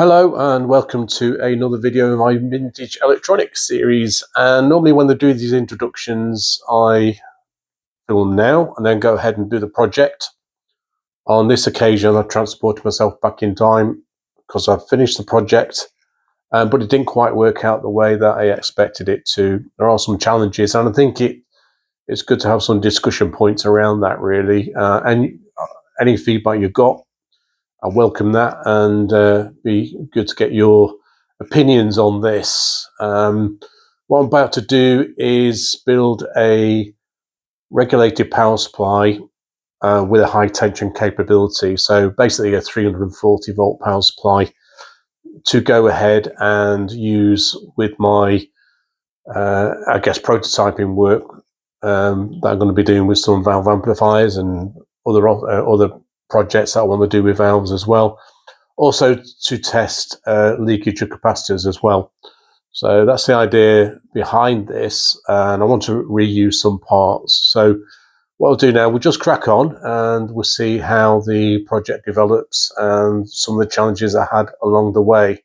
Hello and welcome to another video in my vintage electronics series. And normally when they do these introductions I film now and then go ahead and do the project. On this occasion I've transported myself back in time because I've finished the project, but it didn't quite work out the way that I expected it to. There are some challenges and I think it's good to have some discussion points around that really, and any feedback you've got, I welcome that, and be good to get your opinions on this. What I'm about to do is build a regulated power supply with a high tension capability. So basically a 340 volt power supply to go ahead and use with my, I guess, prototyping work that I'm going to be doing with some valve amplifiers and other projects that I want to do with valves as well. Also to test leakage of capacitors as well. So that's the idea behind this, and I want to reuse some parts. So what I'll do now, we'll just crack on and we'll see how the project develops and some of the challenges I had along the way.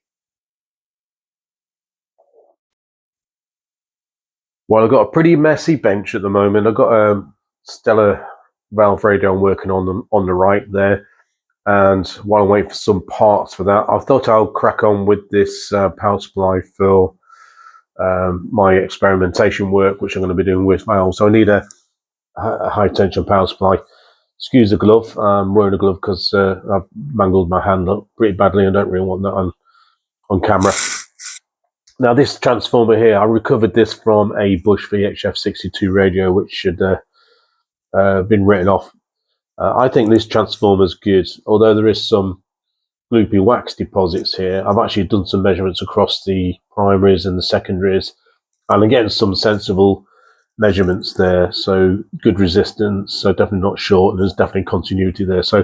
Well, I've got a pretty messy bench at the moment. I've got a Stellar valve radio I'm working on the right there. And while I'm waiting for some parts for that, I thought I'll crack on with this power supply for my experimentation work, which I'm going to be doing with valves. So I need a high tension power supply. Excuse the glove. I'm wearing a glove because I've mangled my hand up pretty badly. I don't really want that on camera. Now this transformer here, I recovered this from a Bush VHF 62 radio, which had been written off. I think this transformer is good, although there is some gloopy wax deposits here. I've actually done some measurements across the primaries and the secondaries, and I'm getting some sensible measurements there. So good resistance, so definitely not short, and there's definitely continuity there. So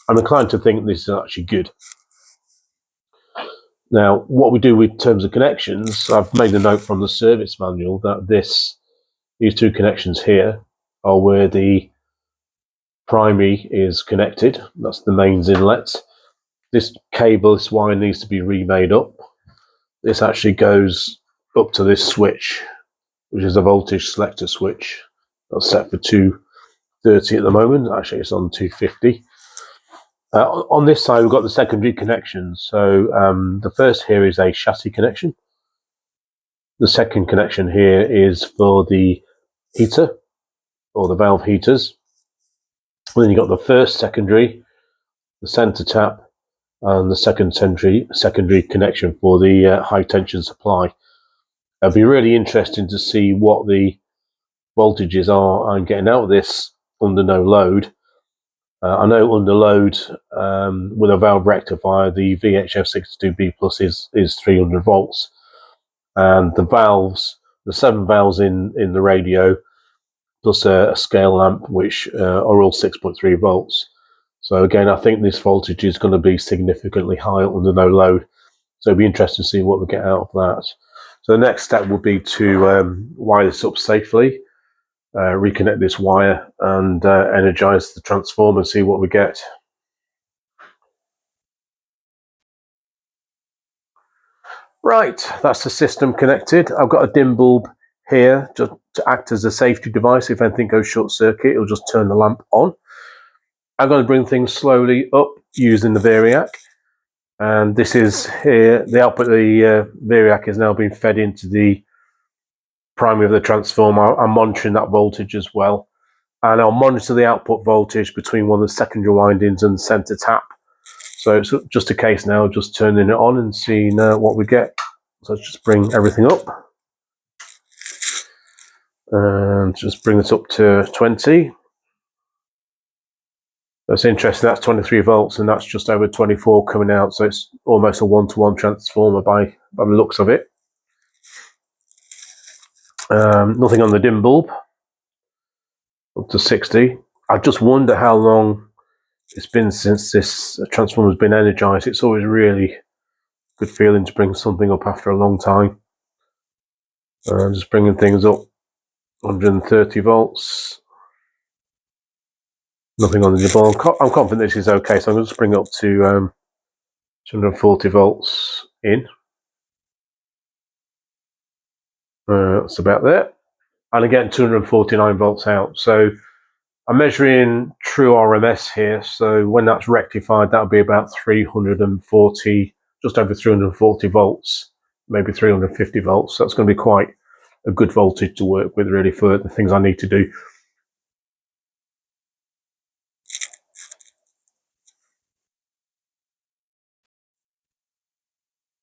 I'm inclined to think this is actually good. Now, what we do with terms of connections, I've made a note from the service manual that these two connections here are where the primary is connected. That's the mains inlet. This cable, this wire needs to be remade up. This actually goes up to this switch, which is a voltage selector switch. That's set for 230 at the moment. Actually, it's on 250. On this side, we've got the secondary connections. So the first here is a chassis connection. The second connection here is for the heater, or the valve heaters. And then you've got the first secondary, the center tap, and the secondary connection for the high tension supply. It'll be really interesting to see what the voltages are I'm getting out of this under no load. I know under load with a valve rectifier, the VHF 62B plus is 300 volts, and the valves, the 7 valves in the radio, plus a scale lamp, which are all 6.3 volts. So again, I think this voltage is going to be significantly higher under no load. So it'll be interesting to see what we get out of that. So the next step will be to wire this up safely, reconnect this wire, and energize the transformer and see what we get. Right, that's the system connected. I've got a dim bulb here just to act as a safety device. If anything goes short circuit, it'll just turn the lamp on. I'm going to bring things slowly up using the variac. And this is here, the output of the variac is now being fed into the primary of the transformer. I'm monitoring that voltage as well. And I'll monitor the output voltage between one of the secondary windings and the center tap. So it's just a case now of just turning it on and seeing what we get. So let's just bring everything up. And just bring this up to 20. That's interesting, that's 23 volts and that's just over 24 coming out. So it's almost a one-to-one transformer by the looks of it. Nothing on the dim bulb. Up to 60. I just wonder how long it's been since this transformer has been energized. It's always really good feeling to bring something up after a long time. Just bringing things up. 130 volts. Nothing on the dim bulb. I'm confident this is okay, so I'm going to just bring it up to 240 volts in. That's about there. And again, 249 volts out. So I'm measuring true RMS here. So when that's rectified, that'll be about 340, just over 340 volts, maybe 350 volts. So that's going to be quite a good voltage to work with, really, for the things I need to do.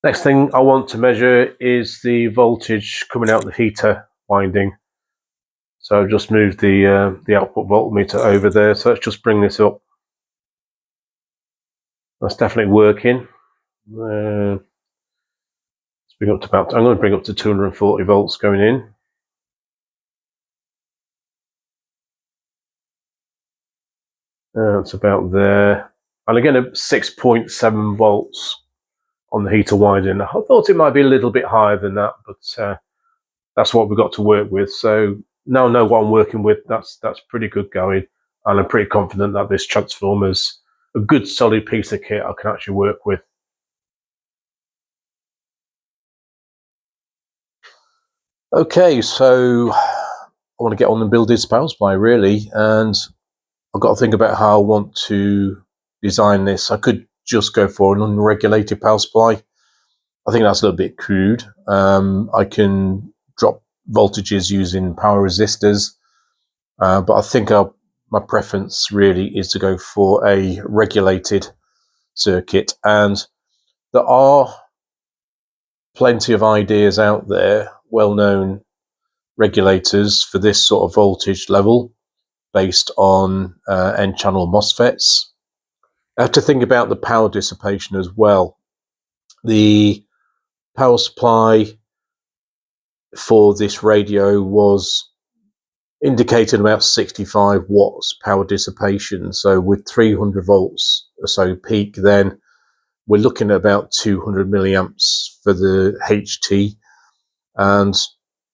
Next thing I want to measure is the voltage coming out the heater winding. So I've just moved the output voltmeter over there. So let's just bring this up. That's definitely working. Let's bring up to about, I'm going to bring up to 240 volts going in. It's about there. And again, 6.7 volts on the heater winding. I thought it might be a little bit higher than that, but that's what we've got to work with. So now I know what I'm working with. That's pretty good going. And I'm pretty confident that this transformer's a good solid piece of kit I can actually work with. Okay, so I want to get on and build this power supply, really, and I've got to think about how I want to design this. I could just go for an unregulated power supply. I think that's a little bit crude. I can drop voltages using power resistors, but I think my preference really is to go for a regulated circuit, and there are plenty of ideas out there, well-known regulators for this sort of voltage level based on N-channel MOSFETs. I have to think about the power dissipation as well. The power supply for this radio was indicated about 65 watts power dissipation. So with 300 volts or so peak, then we're looking at about 200 milliamps for the HT. And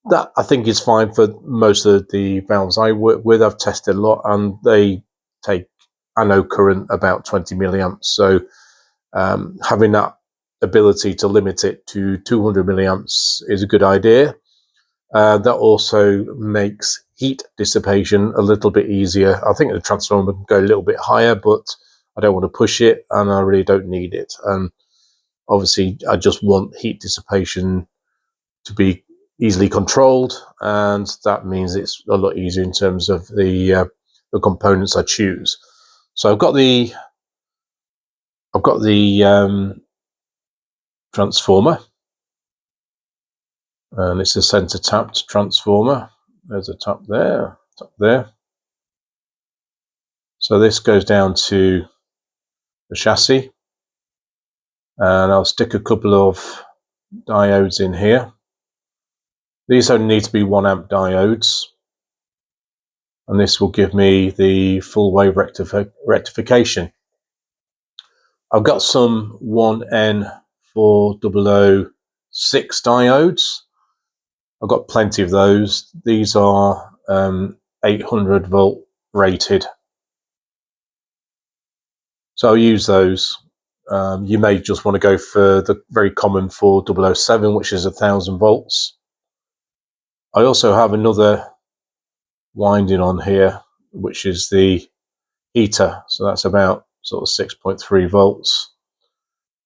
that, I think, is fine for most of the valves I work with. I've tested a lot, and they take anode current about 20 milliamps. So having that ability to limit it to 200 milliamps is a good idea. That also makes heat dissipation a little bit easier. I think the transformer can go a little bit higher, but I don't want to push it, and I really don't need it. And obviously, I just want heat dissipation to be easily controlled, and that means it's a lot easier in terms of the components I choose. So I've got the transformer, and it's a center tapped transformer. There's a tap there, tap there. So this goes down to the chassis, and I'll stick a couple of diodes in here. These only need to be 1 amp diodes, and this will give me the full wave rectification. I've got some 1N4006 diodes. I've got plenty of those. These are 800 volt rated. So I'll use those. You may just want to go for the very common 4007, which is 1000 volts. I also have another winding on here, which is the heater. So that's about sort of 6.3 volts.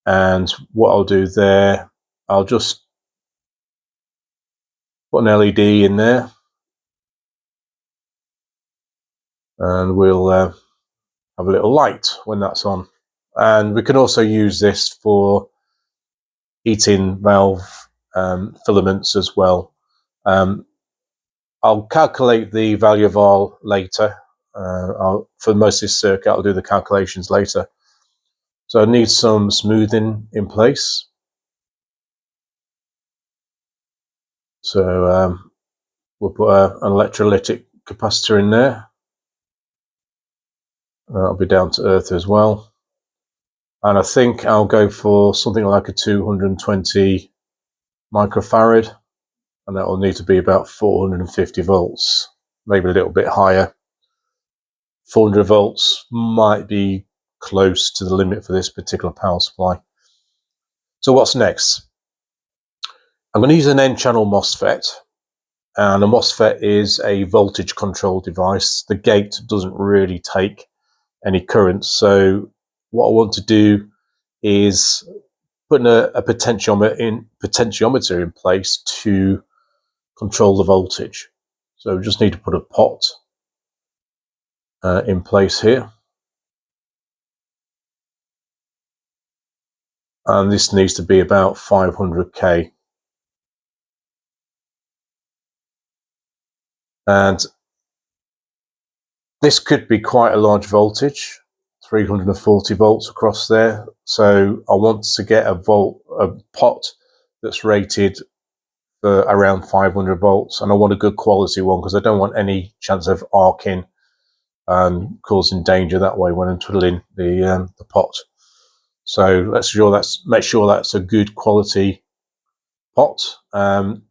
And what I'll do there, I'll just put an LED in there, and we'll have a little light when that's on. And we can also use this for heating valve filaments as well. I'll calculate the value of R later. For most of this circuit, I'll do the calculations later. So I need some smoothing in place. So we'll put an electrolytic capacitor in there. That'll be down to earth as well. And I think I'll go for something like a 220 microfarad, and that will need to be about 450 volts, maybe a little bit higher. 400 volts might be close to the limit for this particular power supply. So what's next? I'm going to use an N-channel MOSFET, and a MOSFET is a voltage control device. The gate doesn't really take any current, so what I want to do is put a potentiometer in place to control the voltage. So we just need to put a pot in place here, and this needs to be about 500k. And this could be quite a large voltage, 340 volts across there. So I want to get a pot that's rated for around 500 volts, and I want a good quality one because I don't want any chance of arcing and causing danger that way when I'm twiddling the pot. So make sure that's a good quality pot.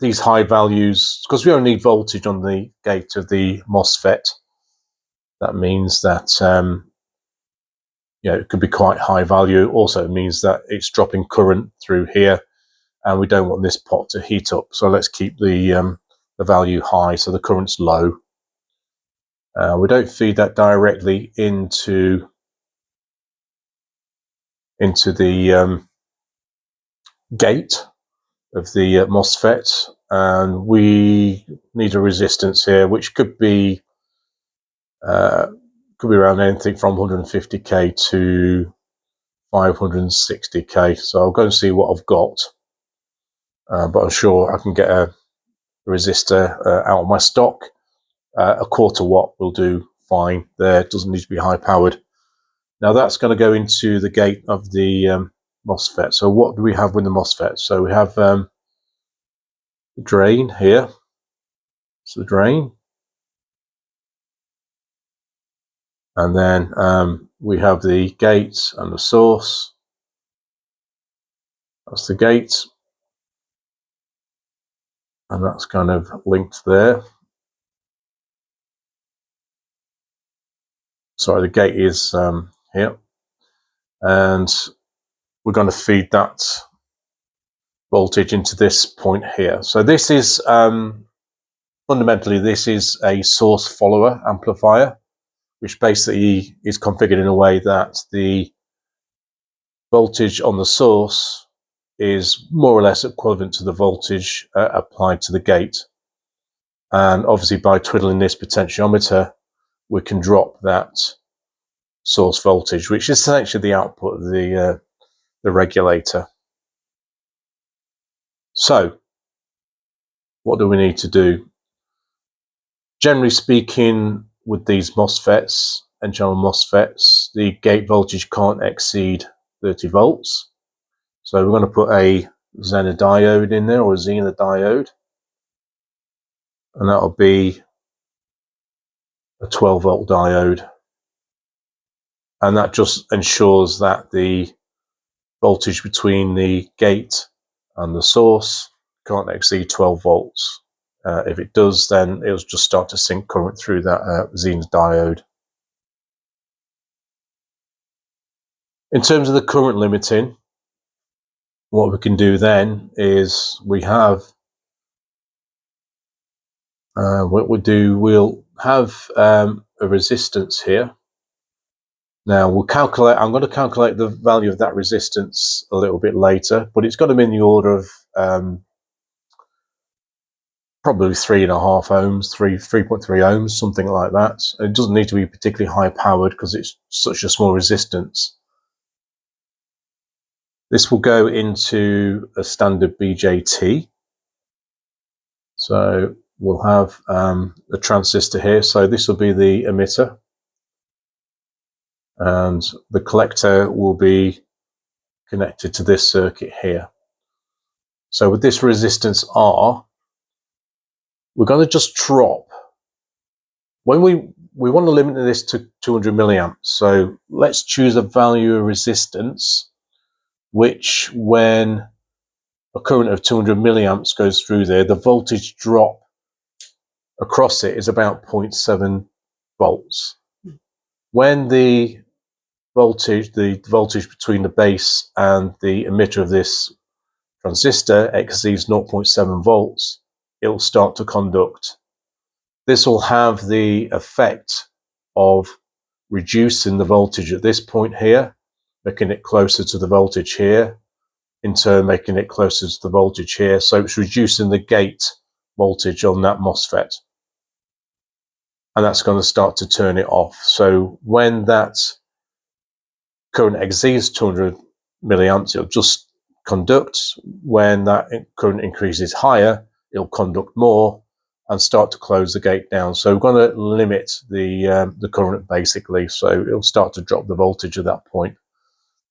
These high values, because we only need voltage on the gate of the MOSFET, that means that it could be quite high value. Also, it means that it's dropping current through here, and we don't want this pot to heat up. So let's keep the value high so the current's low. We don't feed that directly into the gate of the MOSFET, and we need a resistance here, which could be around anything from 150k to 560k. So I'll go and see what I've got, but I'm sure I can get a resistor out of my stock. A quarter watt will do fine there. It doesn't need to be high powered. Now that's going to go into the gate of the MOSFET. So what do we have with the MOSFET? So we have the drain here. So the drain. And then we have the gate and the source. That's the gate. And that's kind of linked there. Sorry, the gate is here. And we're going to feed that voltage into this point here. So this is fundamentally, this is a source follower amplifier, which basically is configured in a way that the voltage on the source is more or less equivalent to the voltage applied to the gate. And obviously by twiddling this potentiometer, we can drop that source voltage, which is essentially the output of the regulator. So what do we need to do? Generally speaking, with these MOSFETs, N-channel MOSFETs, the gate voltage can't exceed 30 volts. So we're going to put a Zener diode in there, or a Zener diode, and that'll be a 12 volt diode. And that just ensures that the voltage between the gate and the source can't exceed 12 volts. If it does, then it'll just start to sink current through that Zener diode. In terms of the current limiting, what we can do then is we have we'll have a resistance here. Now I'm going to calculate the value of that resistance a little bit later, but it's got to be in the order of probably 3.5 ohms, 3.3 ohms, something like that. It doesn't need to be particularly high powered because it's such a small resistance. This will go into a standard BJT. So we'll have a transistor here. So this will be the emitter, and the collector will be connected to this circuit here. So with this resistance R, we're going to just drop. When we want to limit this to 200 milliamps. So let's choose a value of resistance, which when a current of 200 milliamps goes through there, the voltage drop across it is about 0.7 volts. When the voltage between the base and the emitter of this transistor exceeds 0.7 volts, it'll start to conduct. This will have the effect of reducing the voltage at this point here, making it closer to the voltage here, in turn making it closer to the voltage here. So it's reducing the gate voltage on that MOSFET. And that's going to start to turn it off. So when that current exceeds 200 milliamps, it'll just conduct. When that current increases higher, it'll conduct more and start to close the gate down. So we're going to limit the current basically. So it'll start to drop the voltage at that point.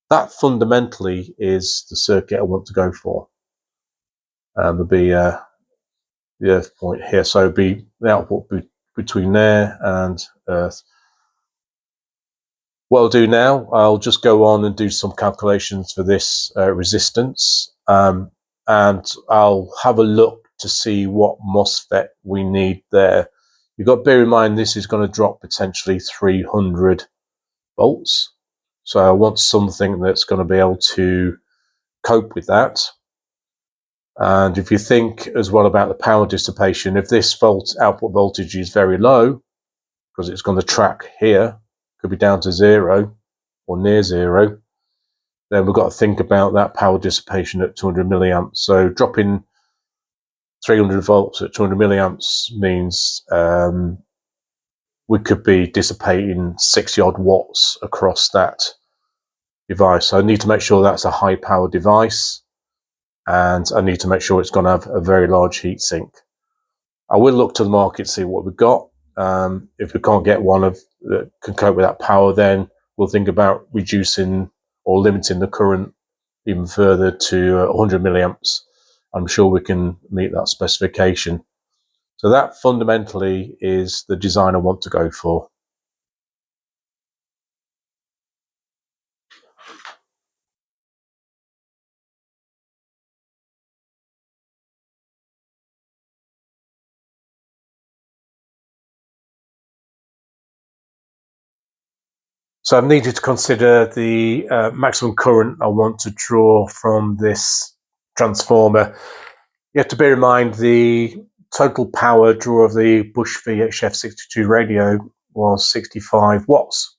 That fundamentally is the circuit I want to go for. There'll be the earth point here. So it'll be the output between there and earth. What I'll do now, I'll just go on and do some calculations for this resistance, and I'll have a look to see what MOSFET we need there. You've got to bear in mind this is going to drop potentially 300 volts. So I want something that's going to be able to cope with that. And if you think as well about the power dissipation, if this output voltage is very low, because it's going to track here, could be down to 0 or near 0, then we've got to think about that power dissipation at 200 milliamps. So dropping 300 volts at 200 milliamps means we could be dissipating 60 odd watts across that device. So I need to make sure that's a high power device, and I need to make sure it's going to have a very large heat sink. I will look to the market, see what we've got. If we can't get one that can cope with that power, then we'll think about reducing or limiting the current even further to 100 milliamps. I'm sure we can meet that specification. So that fundamentally is the design I want to go for. So I've needed to consider the maximum current I want to draw from this transformer. You have to bear in mind the total power draw of the Bush VHF62 radio was 65 watts.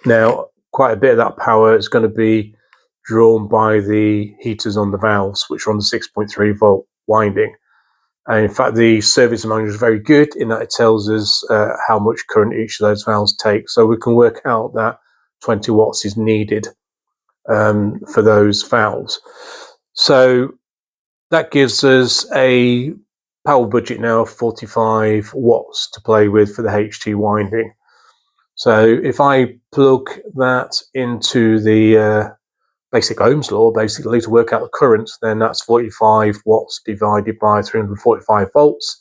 Now, quite a bit of that power is going to be drawn by the heaters on the valves, which are on the 6.3 volt winding. And in fact, the service manual is very good in that it tells us how much current each of those valves take. So we can work out that 20 watts is needed for those valves. So that gives us a power budget now of 45 watts to play with for the HT winding. So if I plug that into the basic Ohm's law, basically, to work out the current, then that's 45 watts divided by 345 volts.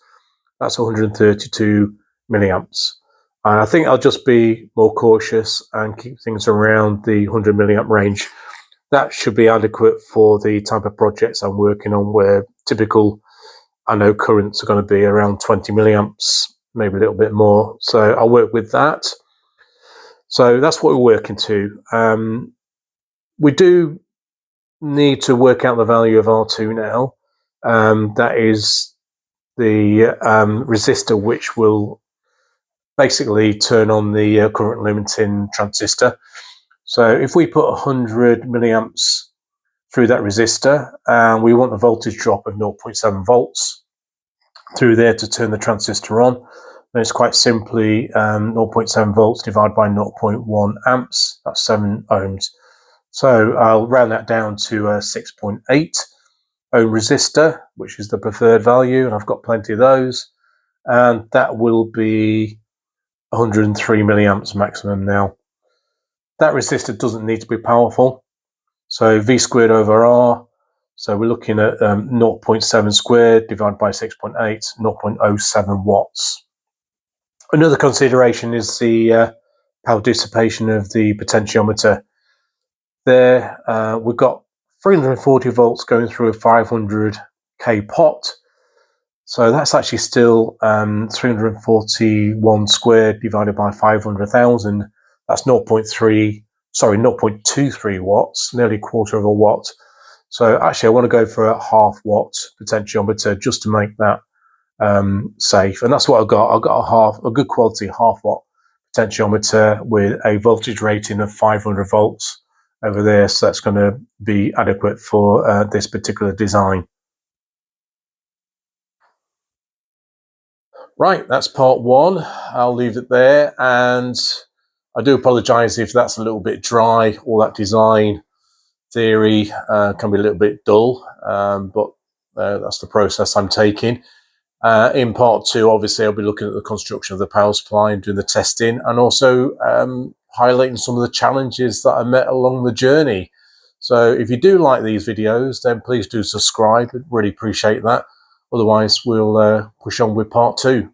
That's 132 milliamps. And I think I'll just be more cautious and keep things around the 100 milliamp range. That should be adequate for the type of projects I'm working on, where typical, I know currents are going to be around 20 milliamps, maybe a little bit more. So I'll work with that. So that's what we're working to. We do need to work out the value of R2 now. That is the resistor which will basically turn on the current limiting transistor. So if we put 100 milliamps through that resistor, and we want a voltage drop of 0.7 volts through there to turn the transistor on, then it's quite simply 0.7 volts divided by 0.1 amps, that's 7 ohms. So I'll round that down to a 6.8 ohm resistor, which is the preferred value, and I've got plenty of those, and that will be 103 milliamps maximum now. That resistor doesn't need to be powerful, so V squared over R, so we're looking at 0.7 squared divided by 6.8, 0.07 watts. Another consideration is the power dissipation of the potentiometer. There we've got 340 volts going through a 500k pot, so that's actually still 341 squared divided by 500,000. That's 0.23 watts, nearly a quarter of a watt. So actually I want to go for a 1/2 watt potentiometer just to make that safe, and that's what I've got. I've got a good quality 1/2 watt potentiometer with a voltage rating of 500 volts over there, so that's going to be adequate for this particular design. Right, that's part one. I'll leave it there, and I do apologize if that's a little bit dry. All that design theory can be a little bit dull, but that's the process I'm taking. In part two, obviously, I'll be looking at the construction of the power supply and doing the testing, and also highlighting some of the challenges that I met along the journey. So if you do like these videos, then please do subscribe. I'd really appreciate that. Otherwise, we'll push on with part two.